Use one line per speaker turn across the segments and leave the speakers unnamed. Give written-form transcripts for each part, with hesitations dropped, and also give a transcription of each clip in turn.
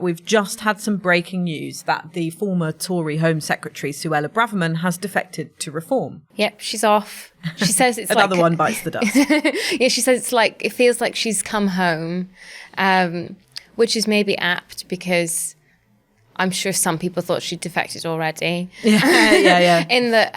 We've just had some breaking news that the former Tory Home Secretary Suella Braverman has defected to Reform.
Yep, she's off. She says it's
Another one bites the dust.
Yeah, she says it feels like she's come home, which is maybe apt because I'm sure some people thought she'd defected already.
Yeah.
In that,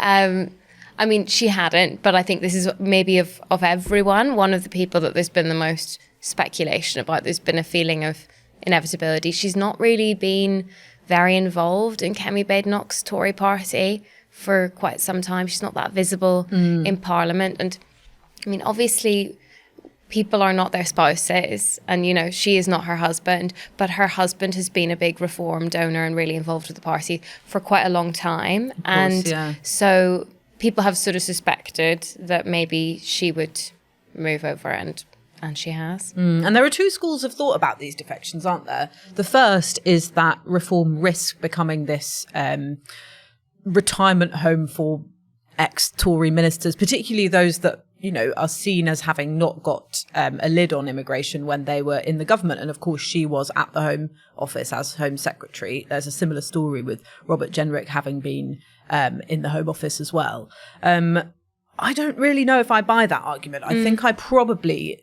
I mean, she hadn't, but I think this is maybe of everyone, one of the people that there's been the most speculation about. There's been a feeling of inevitability. She's not really been very involved in Kemi Badenoch's Tory party for quite some time. She's not that visible in Parliament. And I mean, obviously, people are not their spouses and, you know, she is not her husband, but her husband has been a big reform donor and really involved with the party for quite a long time. So people have sort of suspected that maybe she would move over and she has.
And there are two schools of thought about these defections, aren't there? The first is that Reform risks becoming this retirement home for ex-Tory ministers, particularly those that, you know, are seen as having not got a lid on immigration when they were in the government. And of course, she was at the Home Office as Home Secretary. There's a similar story with Robert Jenrick having been in the Home Office as well. I don't really know if I buy that argument. I think I probably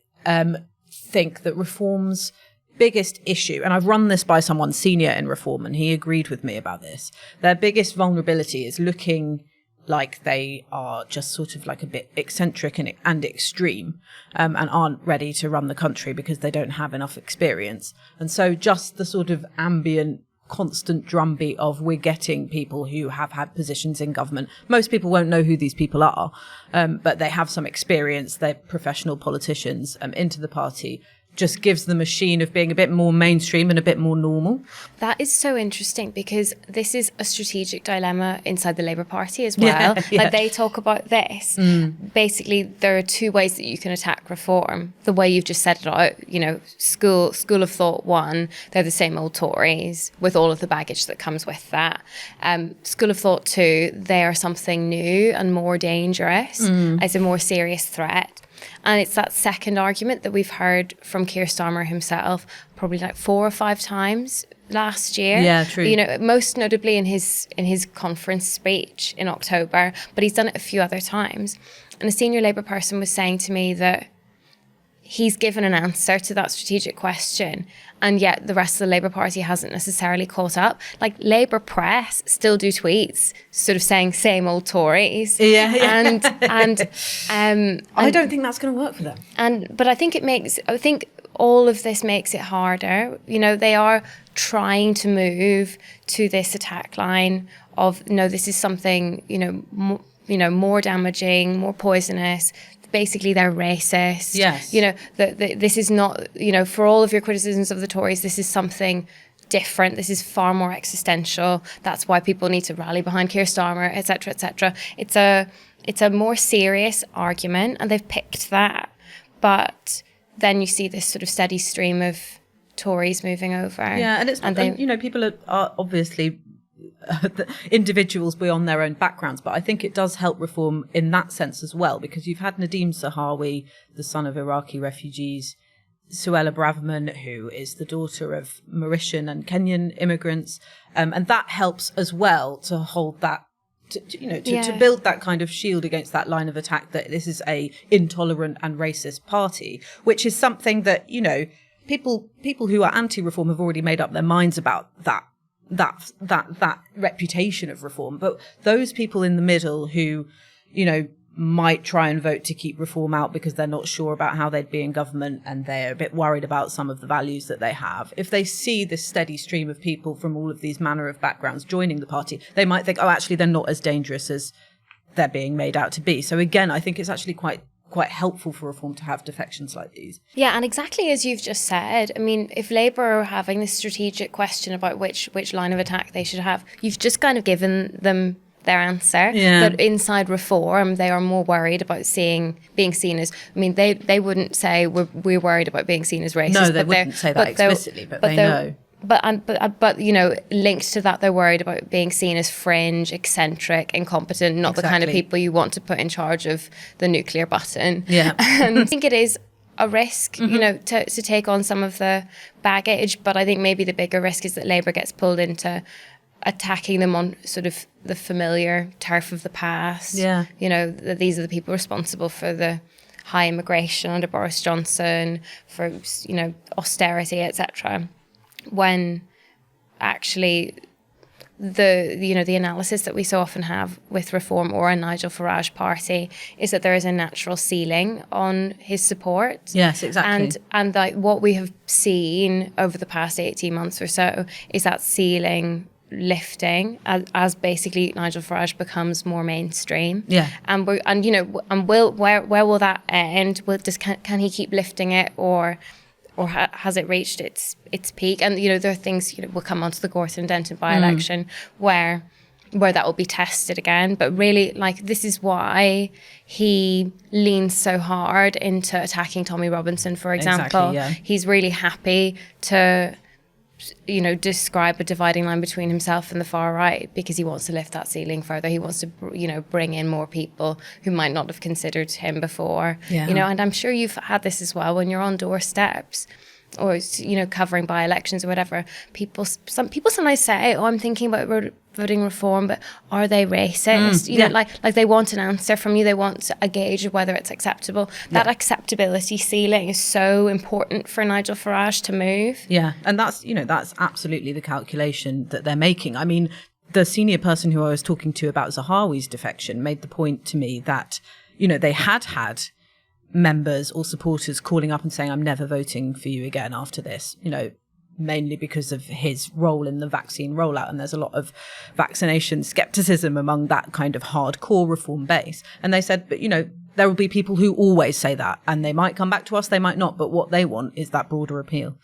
think that Reform's biggest issue, and I've run this by someone senior in Reform, and he agreed with me about this, their biggest vulnerability is looking like they are just sort of like a bit eccentric and extreme, and aren't ready to run the country because they don't have enough experience. And so just the sort of ambient constant drumbeat of we're getting people who have had positions in government. Most people won't know who these people are, but they have some experience. They're professional politicians into the party. Just gives the machine of being a bit more mainstream and a bit more normal.
That is so interesting because this is a strategic dilemma inside the Labour Party as well. Yeah. Like they talk about this. Basically, there are two ways that you can attack reform. The way you've just set it out, you know, school of thought one, they're the same old Tories with all of the baggage that comes with that. School of thought two, they are something new and more dangerous as a more serious threat. And it's that second argument that we've heard from Keir Starmer himself probably like 4 or 5 times last year.
Yeah, true.
You know, most notably in his conference speech in October, but he's done it a few other times. And a senior Labour person was saying to me that he's given an answer to that strategic question, and yet the rest of the Labour Party hasn't necessarily caught up. Like Labour press still do tweets sort of saying same old Tories. And
I don't think that's going to work for them.
But I think all of this makes it harder. You know, they are trying to move to this attack line of, no, this is something, more damaging, more poisonous. Basically, they're racist.
Yes.
You know, this is not, for all of your criticisms of the Tories, this is something different. This is far more existential. That's why people need to rally behind Keir Starmer, et cetera, et cetera. It's a more serious argument, and they've picked that. But then you see this sort of steady stream of Tories moving over.
Yeah, and people are obviously individuals beyond their own backgrounds, but I think it does help Reform in that sense as well, because you've had Nadeem Sahawi, the son of Iraqi refugees, Suella Braverman, who is the daughter of Mauritian and Kenyan immigrants, and that helps as well to hold that, to build that kind of shield against that line of attack that this is a intolerant and racist party, which is something that, people who are anti-Reform have already made up their minds about that reputation of Reform. But those people in the middle who, might try and vote to keep Reform out because they're not sure about how they'd be in government and they're a bit worried about some of the values that they have, if they see this steady stream of people from all of these manner of backgrounds joining the party, they might think, oh, actually, they're not as dangerous as they're being made out to be. So again, I think it's actually quite helpful for Reform to have defections like these. Yeah,
and exactly as you've just said, I mean, if Labour are having this strategic question about which line of attack they should have, you've just kind of given them their answer.
Yeah.
That inside Reform, they are more worried about being seen as, I mean, they wouldn't say we're worried about being seen as racist.
No, they wouldn't say that explicitly, but they know.
But linked to that, they're worried about being seen as fringe, eccentric, incompetent, not the kind of people you want to put in charge of the nuclear button.
Yeah.
I think it is a risk, you know, to take on some of the baggage. But I think maybe the bigger risk is that Labour gets pulled into attacking them on sort of the familiar turf of the past.
Yeah.
You know, that these are the people responsible for the high immigration under Boris Johnson, for, you know, austerity, etc. When actually the analysis that we so often have with Reform or a Nigel Farage party is that there is a natural ceiling on his support.
Yes, exactly.
And like what we have seen over the past 18 months or so is that ceiling lifting as basically Nigel Farage becomes more mainstream.
Yeah.
And where will that end? Can he keep lifting it, or has it reached its peak? And, you know, there are things, you know, we'll come on to the Gorton Denton by-election where that will be tested again. But really, like, this is why he leans so hard into attacking Tommy Robinson, for example.
Exactly, yeah.
He's really happy to, you know, describe a dividing line between himself and the far right because he wants to lift that ceiling further. He wants to, you know, bring in more people who might not have considered him before.
Yeah.
You know, and I'm sure you've had this as well when you're on doorsteps or, you know, covering by-elections or whatever. Some people sometimes say, oh, I'm thinking about voting Reform, but are they racist? You know, like they want an answer from you. They want a gauge of whether it's acceptable. That acceptability ceiling is so important for Nigel Farage to move.
Yeah, and that's absolutely the calculation that they're making. I mean, the senior person who I was talking to about Zahawi's defection made the point to me that, you know, they had members or supporters calling up and saying, I'm never voting for you again after this, you know, mainly because of his role in the vaccine rollout. And there's a lot of vaccination skepticism among that kind of hardcore Reform base. And they said, but, you know, there will be people who always say that, and they might come back to us, they might not, but what they want is that broader appeal.